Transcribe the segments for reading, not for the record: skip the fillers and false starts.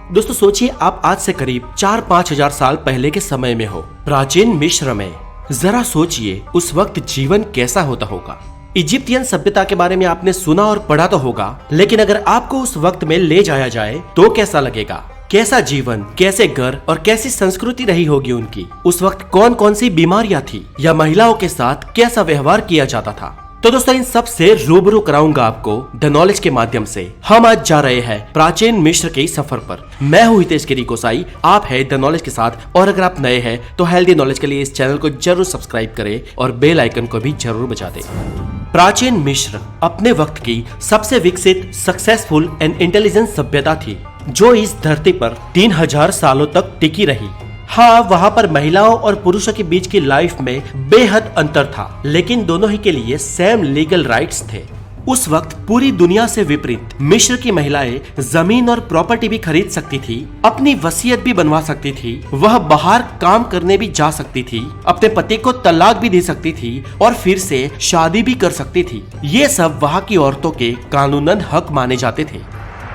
दोस्तों सोचिए, आप आज से करीब 4-5 हजार साल पहले के समय में हो, प्राचीन मिस्र में। जरा सोचिए उस वक्त जीवन कैसा होता होगा। इजिप्टियन सभ्यता के बारे में आपने सुना और पढ़ा तो होगा, लेकिन अगर आपको उस वक्त में ले जाया जाए तो कैसा लगेगा? कैसा जीवन, कैसे घर और कैसी संस्कृति रही होगी उनकी? उस वक्त कौन कौन सी बीमारियां थी या महिलाओं के साथ कैसा व्यवहार किया जाता था? तो दोस्तों इन सब से रूबरू कराऊंगा आपको द नॉलेज के माध्यम से। हम आज जा रहे हैं प्राचीन मिस्र के सफर पर। मैं हूं हितेश गिरी गोसाई, आप है द नॉलेज के साथ। और अगर आप नए हैं तो हेल्दी नॉलेज के लिए इस चैनल को जरूर सब्सक्राइब करें और बेल आइकन को भी जरूर बजा दें। प्राचीन मिस्र अपने वक्त की सबसे विकसित, सक्सेसफुल एंड इंटेलिजेंट सभ्यता थी, जो इस धरती पर 3000 सालों तक टिकी रही। हाँ, वहाँ पर महिलाओं और पुरुषों के बीच की लाइफ में बेहद अंतर था, लेकिन दोनों ही के लिए सेम लीगल राइट्स थे। उस वक्त पूरी दुनिया से विपरीत मिस्र की महिलाएं जमीन और प्रॉपर्टी भी खरीद सकती थी, अपनी वसीयत भी बनवा सकती थी, वह बाहर काम करने भी जा सकती थी, अपने पति को तलाक भी दे सकती थी और फिर से शादी भी कर सकती थी। ये सब वहाँ की औरतों के कानूनन हक माने जाते थे।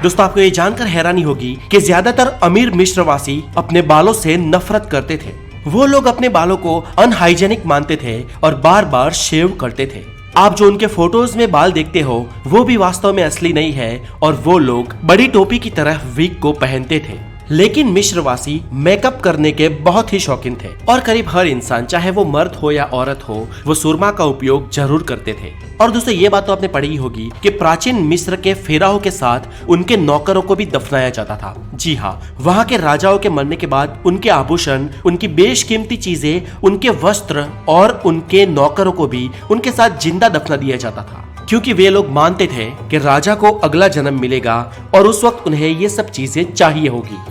दोस्तों आपको ये जानकर हैरानी होगी कि ज्यादातर अमीर मिस्रवासी अपने बालों से नफरत करते थे। वो लोग अपने बालों को अनहाइजेनिक मानते थे और बार बार शेव करते थे। आप जो उनके फोटोज में बाल देखते हो वो भी वास्तव में असली नहीं है और वो लोग बड़ी टोपी की तरह विग को पहनते थे। लेकिन मिस्रवासी मेकअप करने के बहुत ही शौकीन थे और करीब हर इंसान, चाहे वो मर्द हो या औरत हो, वो सुरमा का उपयोग जरूर करते थे। और दोस्तों ये बात तो आपने पढ़ी होगी कि प्राचीन मिस्र के फेराओं के साथ उनके नौकरों को भी दफनाया जाता था। जी हाँ, वहाँ के राजाओं के मरने के बाद उनके आभूषण, उनकी बेशकीमती चीजें, उनके वस्त्र और उनके नौकरों को भी उनके साथ जिंदा दफना दिया जाता था, क्योंकि वे लोग मानते थे कि राजा को अगला जन्म मिलेगा और उस वक्त उन्हें ये सब चीजें चाहिए होगी।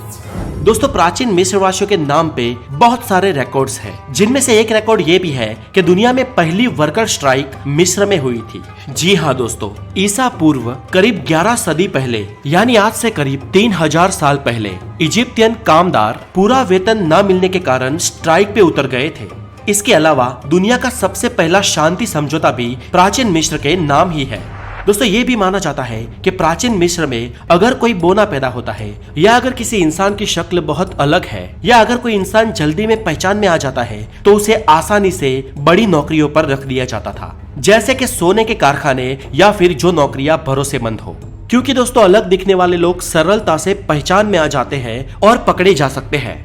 दोस्तों प्राचीन मिस्रवासियों के नाम पे बहुत सारे रिकॉर्ड्स हैं, जिनमें से एक रिकॉर्ड ये भी है कि दुनिया में पहली वर्कर स्ट्राइक मिस्र में हुई थी। जी हाँ दोस्तों, ईसा पूर्व करीब 11 सदी पहले, यानी आज से करीब 3000 साल पहले, इजिप्टियन कामदार पूरा वेतन न मिलने के कारण स्ट्राइक पे उतर गए थे। इसके अलावा दुनिया का सबसे पहला शांति समझौता भी प्राचीन मिस्र के नाम ही है। दोस्तों ये भी माना जाता है कि प्राचीन मिस्र में अगर कोई बोना पैदा होता है, या अगर किसी इंसान की शक्ल बहुत अलग है, या अगर कोई इंसान जल्दी में पहचान में आ जाता है, तो उसे आसानी से बड़ी नौकरियों पर रख दिया जाता था, जैसे कि सोने के कारखाने या फिर जो नौकरियां भरोसेमंद हो। क्योंकि दोस्तों अलग दिखने वाले लोग सरलता से पहचान में आ जाते हैं और पकड़े जा सकते हैं।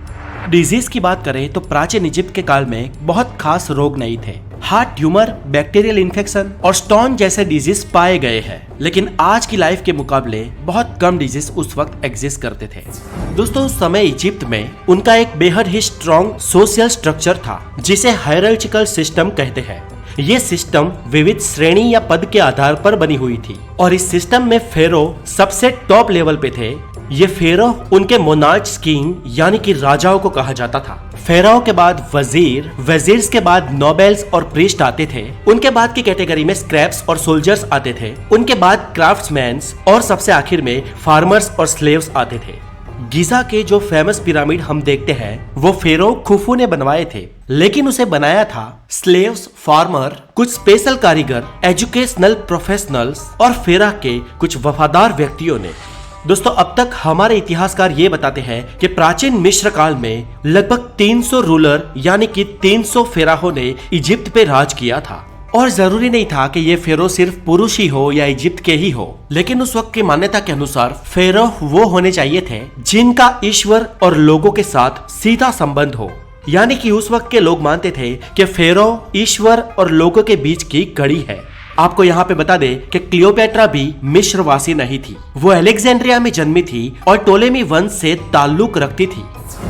डिजीज की बात करें तो प्राचीन इजिप्ट के काल में बहुत खास रोग नहीं थे। हार्ट ट्यूमर, बैक्टीरियल इन्फेक्शन और स्टोन जैसे डिजीज पाए गए हैं, लेकिन आज की लाइफ के मुकाबले बहुत कम डिजीज उस वक्त एग्जिस्ट करते थे। दोस्तों उस समय इजिप्ट में उनका एक बेहद ही स्ट्रॉन्ग सोशल स्ट्रक्चर था, जिसे हायरार्चिकल सिस्टम कहते हैं। ये सिस्टम विविध श्रेणी या पद के आधार पर बनी हुई थी और इस सिस्टम में फेरो सबसे टॉप लेवल पे थे। ये फेरो उनके मोनार्च किंग यानी कि राजाओं को कहा जाता था। फेराओं के बाद वजीर, वजीर्स के बाद नोबेल्स और प्रीस्ट आते थे। उनके बाद की कैटेगरी में स्क्रैप्स और सोल्जर्स आते थे। उनके बाद क्राफ्ट्समैन्स और सबसे आखिर में फार्मर्स और स्लेव्स आते थे। गीजा के जो फेमस पिरामिड हम देखते हैं वो फेरो खुफू ने बनवाए थे, लेकिन उसे बनाया था स्लेव्स, फार्मर, कुछ स्पेशल कारीगर, एजुकेशनल प्रोफेशनल्स और फेरा के कुछ वफादार व्यक्तियों ने। दोस्तों अब तक हमारे इतिहासकार ये बताते हैं कि प्राचीन मिस्र काल में लगभग 300 रूलर यानी कि 300 फेराहों ने इजिप्ट पे राज किया था। और जरूरी नहीं था कि ये फेरो सिर्फ पुरुष ही हो या इजिप्ट के ही हो, लेकिन उस वक्त की मान्यता के अनुसार फेरो वो होने चाहिए थे जिनका ईश्वर और लोगों के साथ सीधा संबंध हो। यानी कि उस वक्त के लोग मानते थे कि फेरो ईश्वर और लोगों के बीच की कड़ी है। आपको यहाँ पे बता दे कि क्लियोपेट्रा भी मिस्रवासी नहीं थी, वो अलेक्जेंड्रिया में जन्मी थी और टोलेमी वंश से ताल्लुक रखती थी।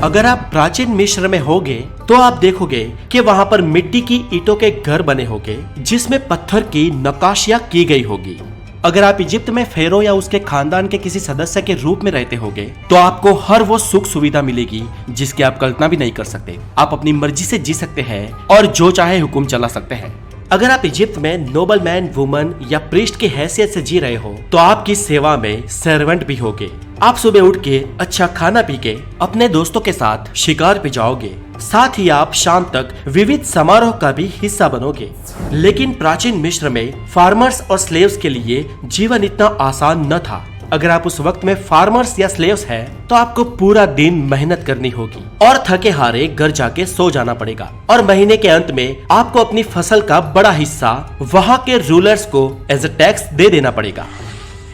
अगर आप प्राचीन मिस्र में होगे तो आप देखोगे कि वहाँ पर मिट्टी की ईंटों के घर बने होंगे जिसमें पत्थर की नक्काशियां की गई होगी। अगर आप इजिप्ट में फेरो या उसके खानदान के किसी सदस्य के रूप में रहते होगे तो आपको हर वो सुख सुविधा मिलेगी जिसकी आप कल्पना भी नहीं कर सकते। आप अपनी मर्जी से जी सकते हैं और जो चाहे हुक्म चला सकते हैं। अगर आप इजिप्ट में नोबल मैन, वुमन या प्रीस्ट की हैसियत से जी रहे हो तो आपकी सेवा में सर्वेंट भी होगे। आप सुबह उठ के अच्छा खाना पी के अपने दोस्तों के साथ शिकार पे जाओगे, साथ ही आप शाम तक विविध समारोह का भी हिस्सा बनोगे। लेकिन प्राचीन मिस्र में फार्मर्स और स्लेव्स के लिए जीवन इतना आसान न था। अगर आप उस वक्त में फार्मर्स या स्लेव्स हैं, तो आपको पूरा दिन मेहनत करनी होगी और थके हारे घर जाके सो जाना पड़ेगा और महीने के अंत में आपको अपनी फसल का बड़ा हिस्सा वहाँ के रूलर्स को एज अ टैक्स दे देना पड़ेगा।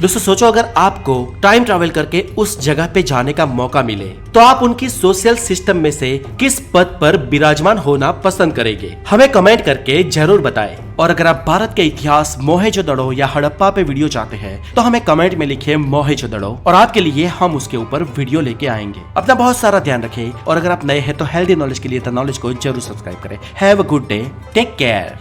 दोस्तों सोचो, अगर आपको टाइम ट्रैवल करके उस जगह पे जाने का मौका मिले तो आप उनकी सोशल सिस्टम में से किस पद पर विराजमान होना पसंद करेंगे? हमें कमेंट करके जरूर बताएं। और अगर आप भारत के इतिहास मोहेंजोदड़ो या हड़प्पा पे वीडियो चाहते हैं तो हमें कमेंट में लिखिए मोहेंजोदड़ो और आपके लिए हम उसके ऊपर वीडियो लेके आएंगे। अपना बहुत सारा ध्यान रखें और अगर आप नए हैं तो हेल्दी नॉलेज के लिए द नॉलेज को जरूर सब्सक्राइब करें। Have a good day, take care.